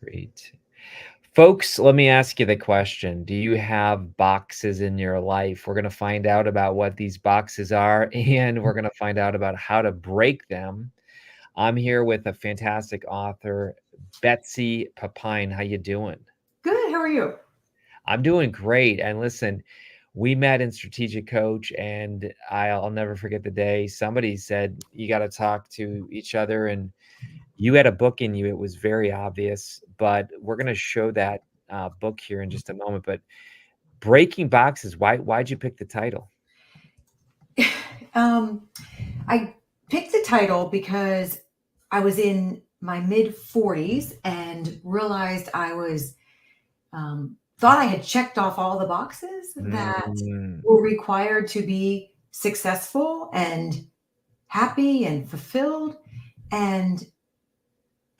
Great. Folks, let me ask you the question. Do you have boxes in your life? We're going to find out about what these boxes are, and we're going to find out about how to break them. I'm here with a fantastic author, Betsy Pepine. How you doing? Good. How are you? I'm doing great. And listen, we met in Strategic Coach, and I'll never forget the day somebody said you got to talk to each other, and you had a book in you. It was very obvious, but we're going to show that book here in just a moment. But Breaking Boxes, why'd you pick the title? I picked the title because I was in my mid 40s and realized I was thought I had checked off all the boxes that Mm, were required to be successful and happy and fulfilled, and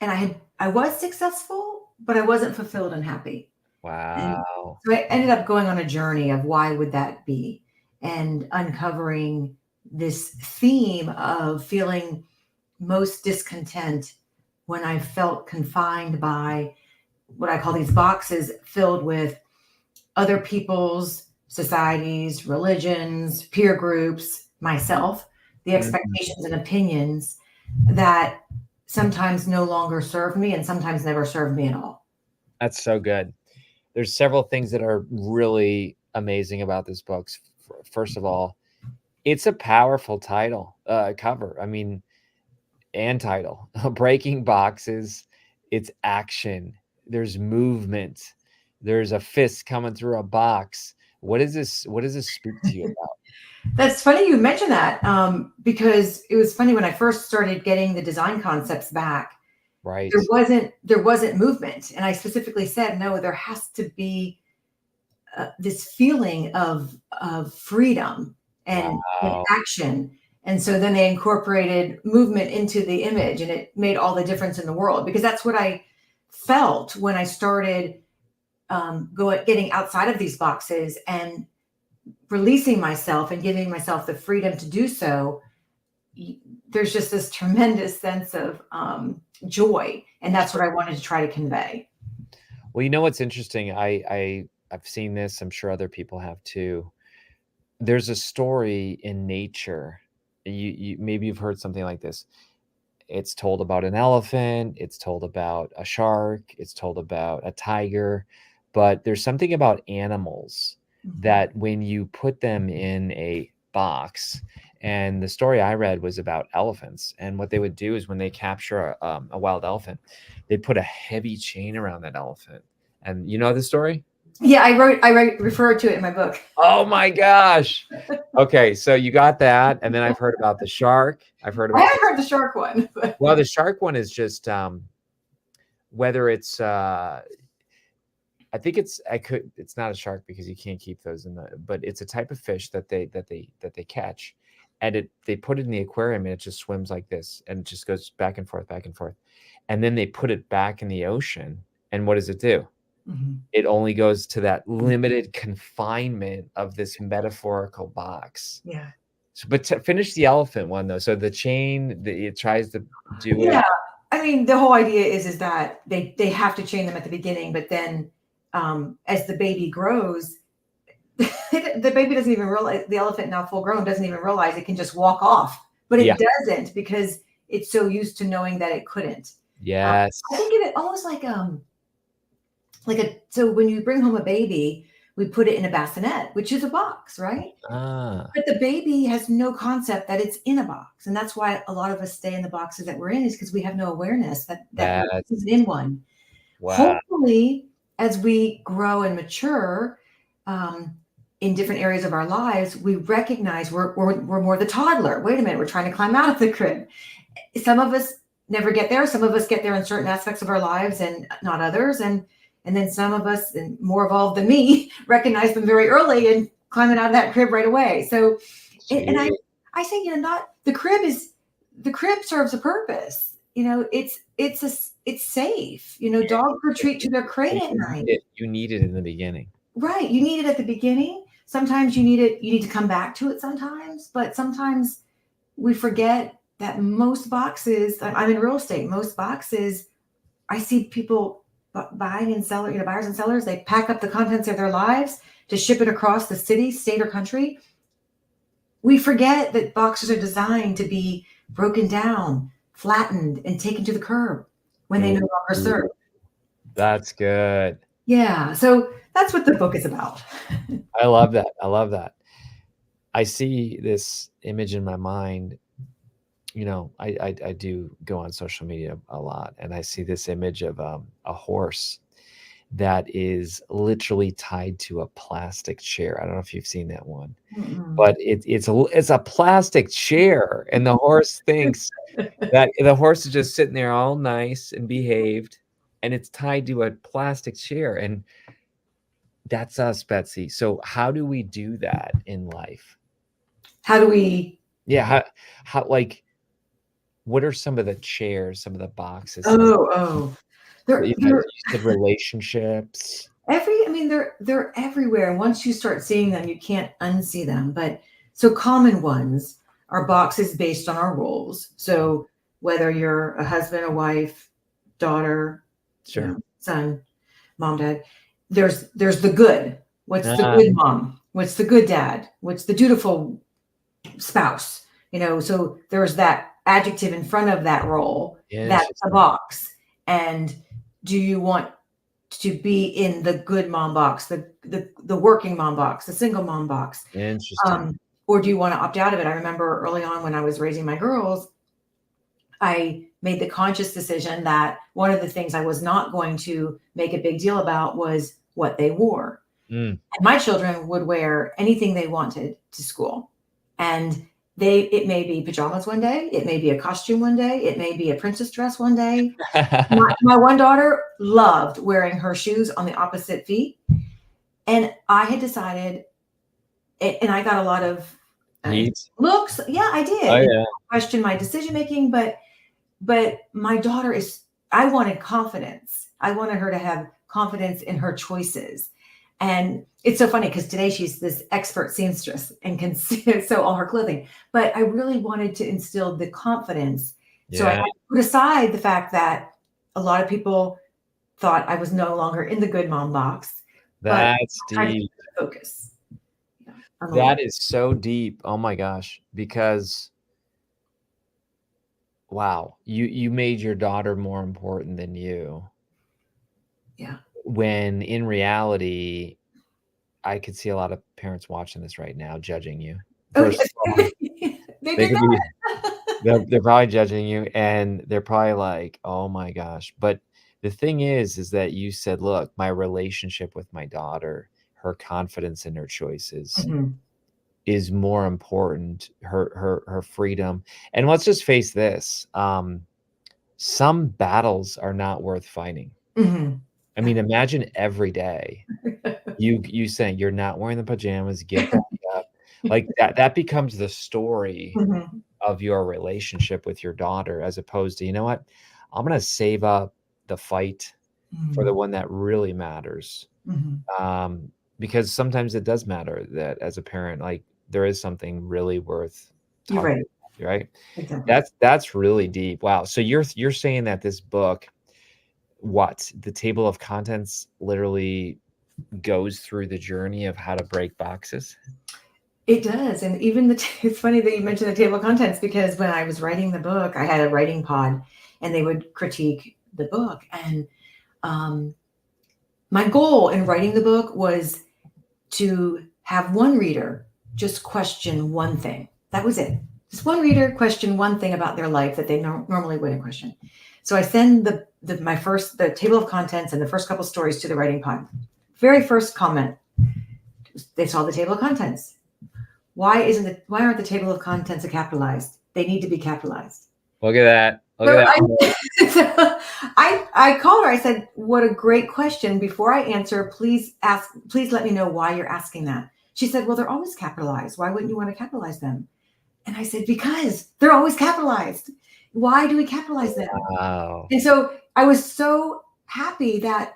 I was successful, but I wasn't fulfilled and happy. And wow. so I ended up going on a journey of why would that be, and uncovering this theme of feeling most discontent when I felt confined by what I call these boxes filled with other people's societies, religions, peer groups, myself, the Mm, expectations and opinions that sometimes no longer serve me and sometimes never served me at all. that's so good. There's several things that are really amazing about this book. First of all, it's a powerful cover. I mean, and title. Breaking Boxes, it's action. There's movement. There's a fist coming through a box. What does this speak to you about? That's funny you mentioned that, because it was funny when I first started getting the design concepts back. Right. There wasn't movement, and I specifically said no. There has to be this feeling of freedom and Wow. action. And so then they incorporated movement into the image, and it made all the difference in the world, because that's what I felt when I started getting outside of these boxes and releasing myself and giving myself the freedom to do so. There's just this tremendous sense of joy, and that's what I wanted to try to convey. Well, you know what's interesting? I've seen this. I'm sure other people have too. There's a story in nature. You maybe you've heard something like this. It's told about an elephant, it's told about a shark, it's told about a tiger, but there's something about animals Mhm. that when you put them in a box, and the story I read was about elephants, and what they would do is when they capture a wild elephant, they put a heavy chain around that elephant. And you know the story? Yeah, referred to it in my book. Oh my gosh. Okay, so you got that, and then I've heard about the shark. I've heard I about the haven't heard the shark one. well, the shark one is just whether it's I think it's not a shark because you can't keep those in the but it's a type of fish that they catch, and they put it in the aquarium, and it just swims like this, and it just goes back and forth, back and forth. And then they put it back in the ocean, and what does it do? Mhm. It only goes to that limited confinement of this metaphorical box. Yeah. So, but to finish the elephant one though, so the chain, it tries to do it. Yeah. I mean, the whole idea is that they have to chain them at the beginning, but then as the baby grows, the baby doesn't even realize, the elephant, now full grown, doesn't even realize it can just walk off, but Yeah. it doesn't because it's so used to knowing that it couldn't. I Yes. think of it almost like a so when you bring home a baby, we put it in a bassinet, which is a box, right? Ah, But the baby has no concept that it's in a box, and that's why a lot of us stay in the boxes that we're in, is because we have no awareness that we're that's in one. wow. Hopefully, as we grow and mature um, in different areas of our lives, we recognize we're more the toddler. Wait a minute, we're trying to climb out of the crib. Some of us never get there. Some of us get there in certain aspects of our lives and not others. And then some of us, and more evolved than me, recognize them very early and climbing out of that crib right away. So, and Gee, I say, not the crib serves a purpose. It's safe. Dogs retreat to their crate and at night. you need it in the beginning. Right. You need it at the beginning. Sometimes you need to come back to it sometimes, but sometimes we forget that most boxes, I'm in real estate, most boxes, I see people buying and selling, buyers and sellers, they pack up the contents of their lives to ship it across the city, state, or country. We forget that boxes are designed to be broken down, flattened, and taken to the curb when they no longer serve. That's good. Yeah. So that's what the book is about. I love that. I love that. I see this image in my mind. I do go on social media a lot, and I see this image of a horse that is literally tied to a plastic chair. I don't know if you've seen that one, but it's a plastic chair, and the horse thinks that the horse is just sitting there all nice and behaved, and it's tied to a plastic chair, and that's us, Betsy. So how do we do that in life? How do we? Yeah, how like what are some of the chairs, some of the boxes? They're You said relationships. they're everywhere. And once you start seeing them, you can't unsee them. But so common ones are boxes based on our roles. So whether you're a husband, a wife, daughter, Sure. Son, mom, dad, there's the good. What's the good mom? What's the good dad? What's the dutiful spouse? So there's that adjective in front of that role. That's a box. And do you want to be in the good mom box, the working mom box, the single mom box? Interesting. Or do you want to opt out of it? I remember early on when I was raising my girls, I made the conscious decision that one of the things I was not going to make a big deal about was what they wore. And my children would wear anything they wanted to school. And it may be pajamas one day, it may be a costume one day, it may be a princess dress one day. My one daughter loved wearing her shoes on the opposite feet. And I had decided, and I got a lot of looks. Yeah, I did. Oh, yeah. Question my decision making, but my daughter I wanted confidence. I wanted her to have confidence in her choices. And it's so funny because today she's this expert seamstress and can sew all her clothing. But I really wanted to instill the confidence. Yeah. So I had to put aside the fact that a lot of people thought I was no longer in the good mom box. That's deep. Focus. Yeah, that is so deep. Oh my gosh. Because wow, you made your daughter more important than you. Yeah. When in reality, I could see a lot of parents watching this right now judging you. First of all, they're probably judging you, and they're probably like, "Oh my gosh!" But the thing is that you said, "Look, my relationship with my daughter, her confidence in her choices, is more important. Her freedom." And let's just face this: some battles are not worth fighting. I mean, imagine every day you saying you're not wearing the pajamas, get back up. Like that becomes the story of your relationship with your daughter, as opposed to, you know what, I'm going to save up the fight for the one that really matters. Because sometimes it does matter that as a parent, like there is something really worth talking about, right? Exactly. That's really deep. Wow. So you're saying that this book, the table of contents literally goes through the journey of how to break boxes? It does. And even it's funny that you mentioned the table of contents, because when I was writing the book, I had a writing pod and they would critique the book. And my goal in writing the book was to have one reader just question one thing. That was it. Just one reader question one thing about their life that they normally wouldn't question. So I send the table of contents and the first couple stories to the writing pod. Very first comment, they saw the table of contents. Why aren't the table of contents capitalized? They need to be capitalized. Look at that. I called her. I said, "What a great question. Before I answer, please let me know why you're asking that." She said, "Well, they're always capitalized. Why wouldn't you want to capitalize them?" And I said, "Because they're always capitalized. Why do we capitalize them?" Wow. And so I was so happy that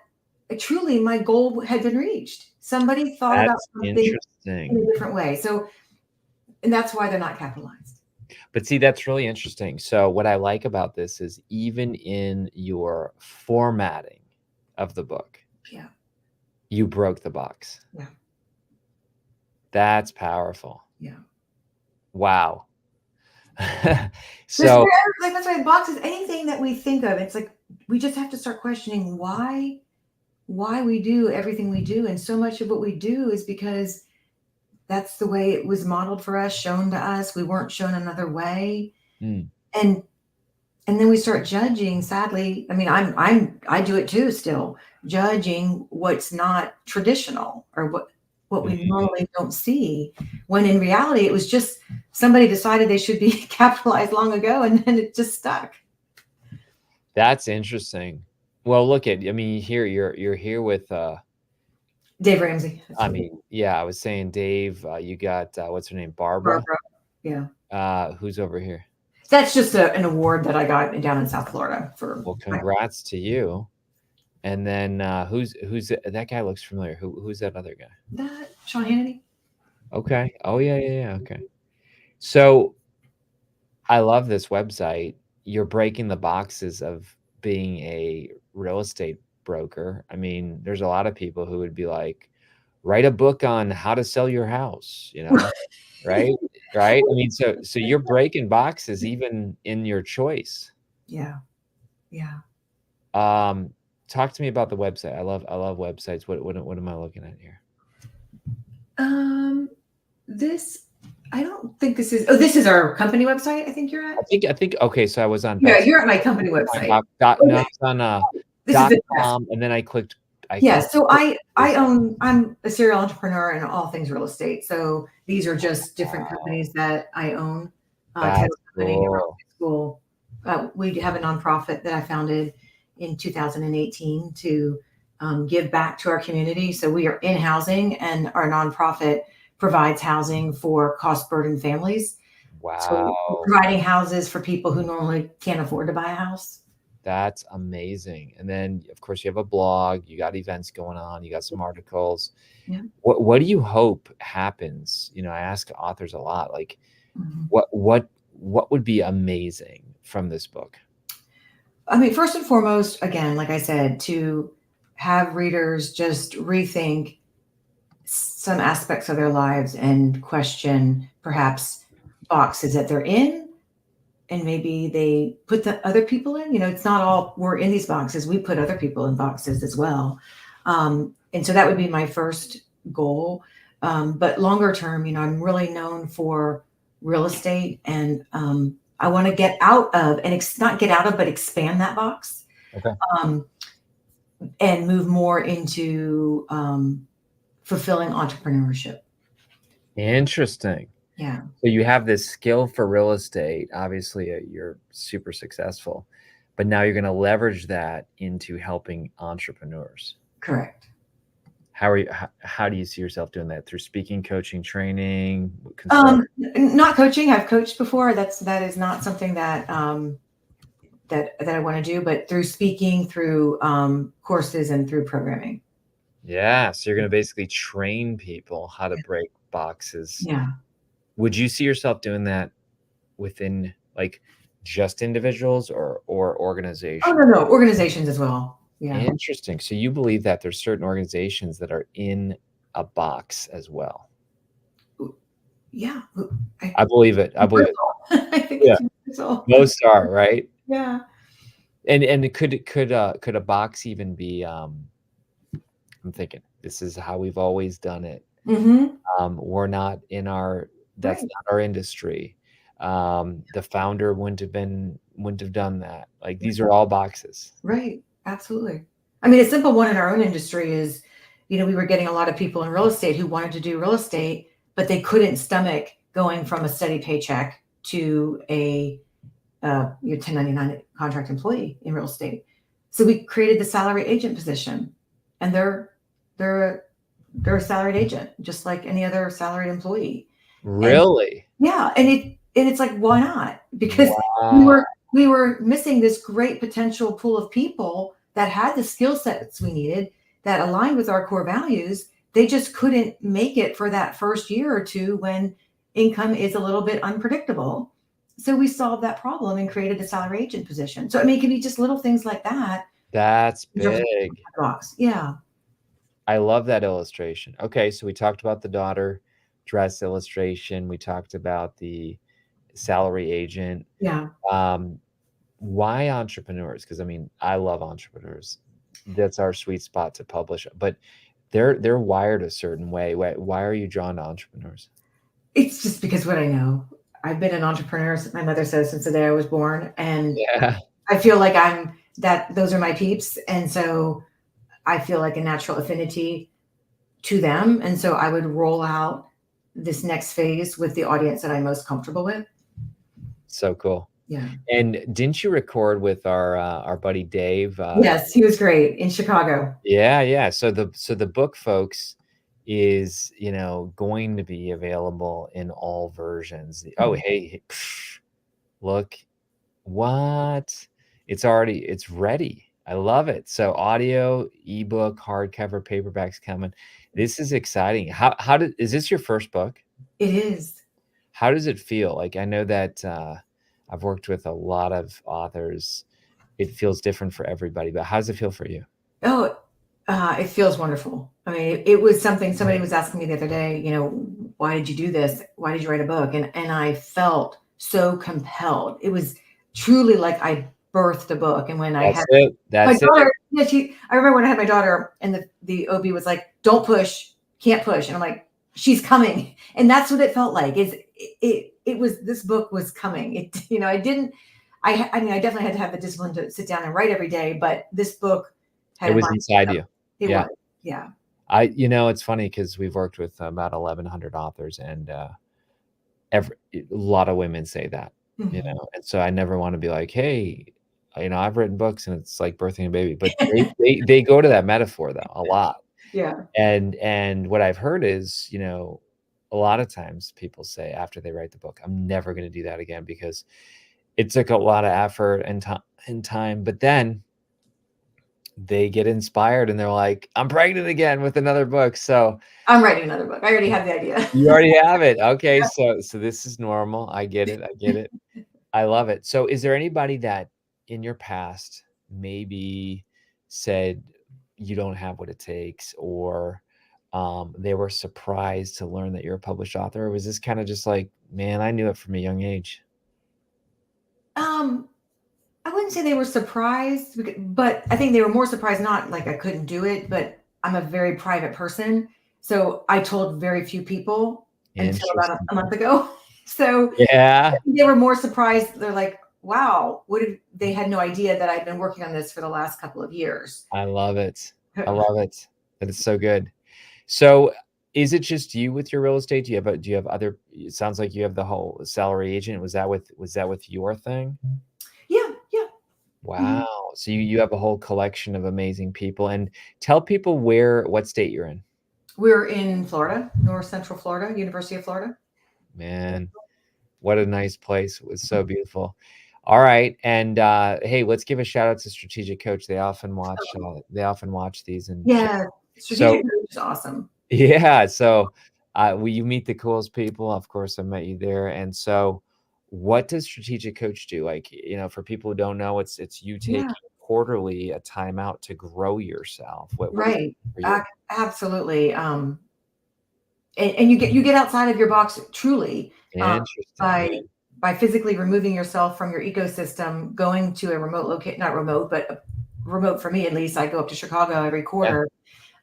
truly my goal had been reached. Somebody thought about something in a different way. And that's why they're not capitalized. But see, that's really interesting. So what I like about this is even in your formatting, of the book, Yeah. you broke the box. Yeah. That's powerful. Yeah. Wow. There's So like that's why boxes, anything that we think of, it's like we just have to start questioning why we do everything we do. And so much of what we do is because that's the way it was modeled for us, shown to us. We weren't shown another way. mm, And then we start judging, sadly. I mean, I do it too still, judging what's not traditional or what we mhm. normally don't see, when in reality it was just somebody decided they should be capitalized long ago, and then it just stuck. That's interesting. Well, look at, I mean, here you're here with Dave Ramsey. I mean, yeah, I was saying Dave, you got what's her name? Barbara. Barbara. Yeah. Who's over here? That's just an award that I got down in South Florida for. Well, congrats to you. And then who's that guy looks familiar. Who's that other guy? That Sean Hannity. Okay. Oh yeah. Okay. So I love this website. You're breaking the boxes of being a real estate broker. I mean, there's a lot of people who would be like, write a book on how to sell your house, you know, right? Right. I mean, so you're breaking boxes even in your choice. Yeah. Yeah. Talk to me about the website. I love websites. What am I looking at here? This, I don't think this is. Oh, this is our company website. I think you're at. I think. Okay, so I was on. Yeah, you're at my company website. No, I was on This is .com, and then I clicked. So I'm a serial entrepreneur in all things real estate. So these are just different companies that I own. That's Company, cool. School. We have a nonprofit that I founded in 2018 to give back to our community. So we are in housing, and our nonprofit provides housing for cost-burdened families. Wow. So providing houses for people who normally can't afford to buy a house. That's amazing. And then, of course, you have a blog. You got events going on. You got some articles. Yeah. What do you hope happens? You know, I ask authors a lot, like, what would be amazing from this book? I mean, first and foremost, again, like I said, to have readers just rethink some aspects of their lives and question perhaps boxes that they're in, and maybe they put the other people in. You know, it's not all we're in these boxes. We put other people in boxes as well. And so that would be my first goal. But longer term, you know, I'm really known for real estate, and I want to get out of, and not get out of, but expand that box. Okay. And move more into fulfilling entrepreneurship. Interesting. Yeah. So you have this skill for real estate. Obviously, you're super successful, but now you're going to leverage that into helping entrepreneurs. Correct. How do you see yourself doing that? Through speaking, coaching, training? Not coaching. I've coached before. That is not something that that I want to do, but through speaking, through courses, and through programming. Yeah. So you're going to basically train people how to break boxes. Yeah. Would you see yourself doing that within like just individuals or organizations? Oh, no, organizations as well. Yeah. Interesting. So you believe that there's certain organizations that are in a box as well? Yeah. I believe it. I believe it. I think most are, right? Yeah. And could a box even be I'm thinking this is how we've always done it. We're not in that's not our industry. The founder wouldn't have done that. Like, these are all boxes. Right. Absolutely. I mean, a simple one in our own industry is, you know, we were getting a lot of people in real estate who wanted to do real estate, but they couldn't stomach going from a steady paycheck to a your 1099 contract employee in real estate. So we created the salary agent position, and they're a salaried agent, just like any other salaried employee. Really? And it's like, why not? Because we were missing this great potential pool of people that had the skill sets we needed that aligned with our core values. They just couldn't make it for that first year or two when income is a little bit unpredictable. So we solved that problem and created a salary agent position. So, I mean, it can be just little things like that That's in terms of big. box. Yeah. I love that illustration. Okay, so we talked about the daughter dress illustration. We talked about the salary agent. Yeah. Um, why entrepreneurs? Because I mean, I love entrepreneurs. That's our sweet spot to publish, but they're wired a certain way. Why are you drawn to entrepreneurs? It's just because what I know. I've been an entrepreneur, my mother says, since the day I was born. And Yeah, I feel like those are my peeps. And so I feel like a natural affinity to them. And so I would roll out this next phase with the audience that I'm most comfortable with. so cool. Yeah. And didn't you record with our buddy Dave? Yes, he was great in Chicago. Yeah. So the book, folks, is going to be available in all versions. Oh, hey, look, what? It's ready. I love it. So audio, ebook, hardcover, paperback's coming. This is exciting. Is this your first book? It is. How does it feel? Like, I know that I've worked with a lot of authors. It feels different for everybody, but how does it feel for you? Oh, it feels wonderful. I mean, it was something somebody was asking me the other day, why did you do this? Why did you write a book? And I felt so compelled. It was truly like I birthed a book. And when I had my daughter, I remember when I had my daughter and the OB was like, don't push, can't push. And I'm like, she's coming. And that's what it felt like. It was, this book was coming. I definitely had to have the discipline to sit down and write every day, but this book it was inside you. It was. Yeah. It's funny because we've worked with about 1,100 authors, and a lot of women say that, Mm-hmm. And so I never want to be like, hey, I've written books and it's like birthing a baby, but they go to that metaphor though a lot. Yeah. And what I've heard is, a lot of times people say after they write the book, I'm never going to do that again because it took a lot of effort and time, but then they get inspired and they're like, I'm pregnant again with another book. So I'm writing another book. I already have the idea. You already have it. Okay. Yeah. So this is normal. I get it. I love it. So is there anybody that in your past maybe said you don't have what it takes, or they were surprised to learn that you're a published author? Or was this kind of just like, man, I knew it from a young age? I wouldn't say they were surprised, but I think they were more surprised, not like I couldn't do it, but I'm a very private person. So I told very few people until about a month ago. So yeah, they were more surprised. They're like, wow, they had no idea that I'd been working on this for the last couple of years. I love it. I love it. That is so good. So is it just you with your real estate? Do you have other, it sounds like you have the whole salary agent. Was that with your thing? Yeah. Wow. Mm-hmm. So you have a whole collection of amazing people. And tell people what state you're in. We're in Florida, North Central Florida, University of Florida. Man, what a nice place. It was so beautiful. All right. And hey, let's give a shout out to Strategic Coach. They often watch these. And yeah, Strategic Coach is awesome. Yeah. So you meet the coolest people. Of course, I met you there. And so what does Strategic Coach do? Like, for people who don't know, it's you taking quarterly a time out to grow yourself. Right. Absolutely. And you get outside of your box truly by physically removing yourself from your ecosystem, going to a remote location, not remote, but remote for me, at least. I go up to Chicago every quarter.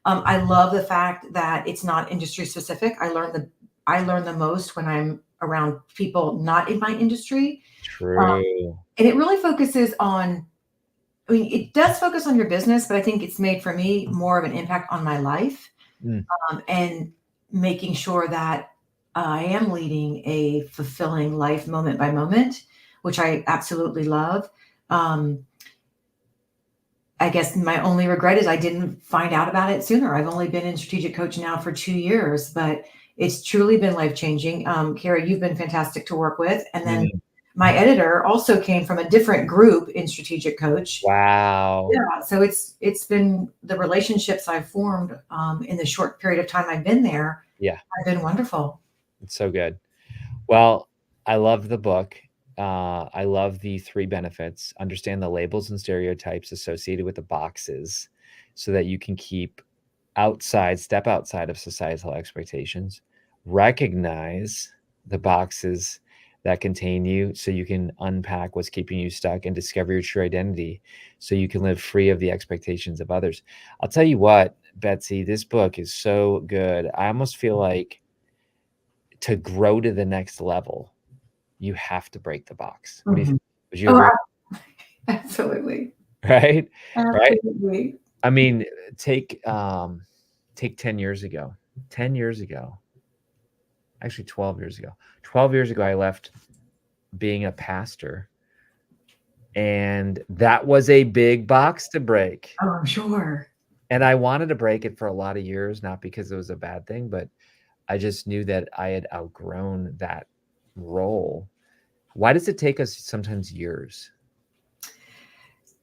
Yeah. I love the fact that it's not industry specific. I learn the most when I'm around people not in my industry. True. And it really focuses on, it does focus on your business, but I think it's made for me more of an impact on my life, and making sure that I am leading a fulfilling life moment by moment, which I absolutely love. I guess my only regret is I didn't find out about it sooner. I've only been in Strategic Coach now for 2 years, but it's truly been life-changing. Kary, you've been fantastic to work with. And then my editor also came from a different group in Strategic Coach. Wow. Yeah. So it's been the relationships I've formed in the short period of time I've been there. Yeah. Have been wonderful. It's so good. Well, I love the book. I love the 3 benefits. Understand the labels and stereotypes associated with the boxes so that you can step outside of societal expectations. Recognize the boxes that contain you so you can unpack what's keeping you stuck and discover your true identity so you can live free of the expectations of others. I'll tell you what, Betsy, this book is so good. I almost feel like to grow to the next level, you have to break the box. What do you think? Would you Oh, agree? absolutely. Right? Right? Absolutely. I mean, take 10 years ago. 10 years ago. Actually 12 years ago. 12 years ago I left being a pastor, and that was a big box to break. Oh, I'm sure. And I wanted to break it for a lot of years, not because it was a bad thing, but I just knew that I had outgrown that role. Why does it take us sometimes years?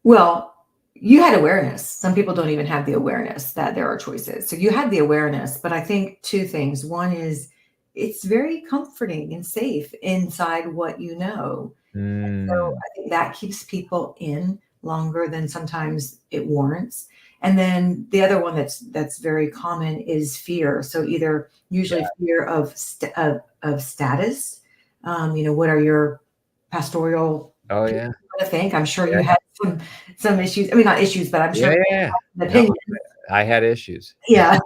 Well, you had awareness. Some people don't even have the awareness that there are choices. So you had the awareness, but I think 2 things. One is it's very comforting and safe inside what you know. So Mm, I think that keeps people in longer than sometimes it warrants. And then the other one that's very common is fear. So either usually fear of status. What are your pastoral oh, people yeah. gonna think? I'm sure Yeah, you had some issues. I mean, not issues, but I'm yeah, sure yeah, yeah. an No, opinion. I had issues. Yeah.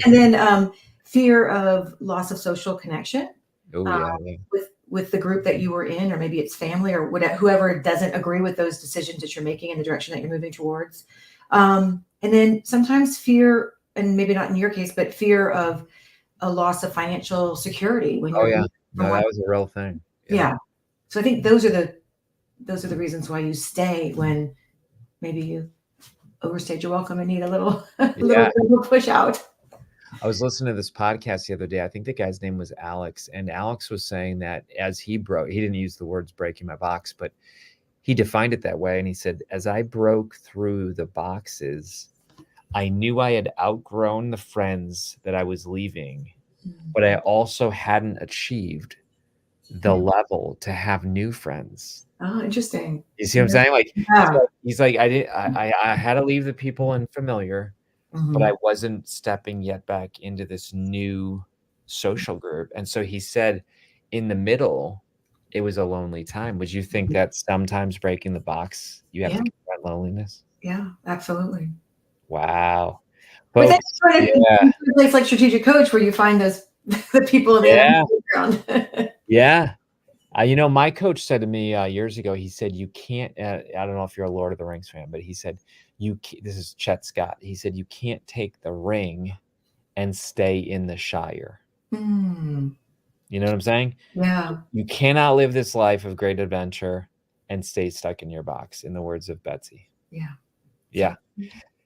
And then fear of loss of social connection Oh, uh, yeah, yeah. with the group that you were in, or maybe it's family or whatever, whoever doesn't agree with those decisions that you're making in the direction that you're moving towards. And then sometimes fear, and maybe not in your case, but fear of a loss of financial security when Oh, you're yeah. moving from No, one. that was a real thing. Yeah. Yeah. So I think those are the reasons why you stay when maybe you overstayed your welcome and need a little a Yeah. little push out. I was listening to this podcast the other day. I think the guy's name was Alex, and Alex was saying that as he didn't use the words breaking my box, but he defined it that way. And he said, as I broke through the boxes, I knew I had outgrown the friends that I was leaving, but I also hadn't achieved the Yeah. level to have new friends. Oh, interesting. You see what I'm saying? Like, Yeah. he's like, I had to leave the people unfamiliar, but I Mhm. wasn't stepping yet back into this new social group. And so he said, in the middle, it was a lonely time. Would you think that sometimes breaking the box, you have Yeah. to confront loneliness? Yeah. Absolutely. Wow. But then Folks, you try to yeah, into a place like strategic coach where you find those the people in the enemy yeah, playground. yeah. My coach said to me years ago, he said, you can't, I don't know if you're a Lord of the Rings fan, but he said, this is Chet Scott. He said, you can't take the ring and stay in the Shire. Mm, You know what I'm saying? yeah. You cannot live this life of great adventure and stay stuck in your box, in the words of Betsy. Yeah. Yeah.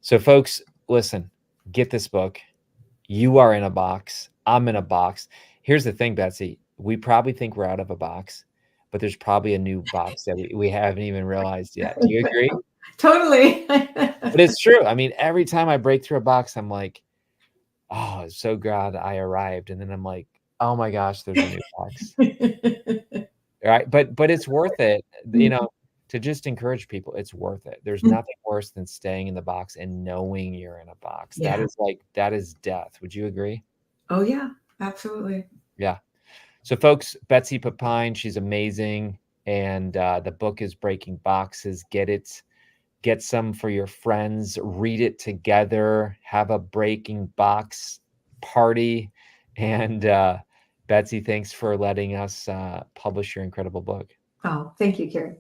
So, folks, listen, get this book. You are in a box. I'm in a box. Here's the thing, Betsy. We probably think we're out of a box, but there's probably a new box that we haven't even realized yet. Do you agree? Totally. But it's true. I mean, every time I break through a box, I'm like, oh, so glad I arrived. And then I'm like, oh my gosh, there's a new box. Right? But it's worth it, to just encourage people, it's worth it. There's nothing worse than staying in the box and knowing you're in a box. Yeah. That is death. Would you agree? Oh, yeah. Absolutely. Yeah. So folks, Betsy Pepine, she's amazing. And the book is Breaking Boxes. Get it. Get some for your friends. Read it together. Have a breaking box party. And Betsy, thanks for letting us publish your incredible book. Oh, thank you, Kary.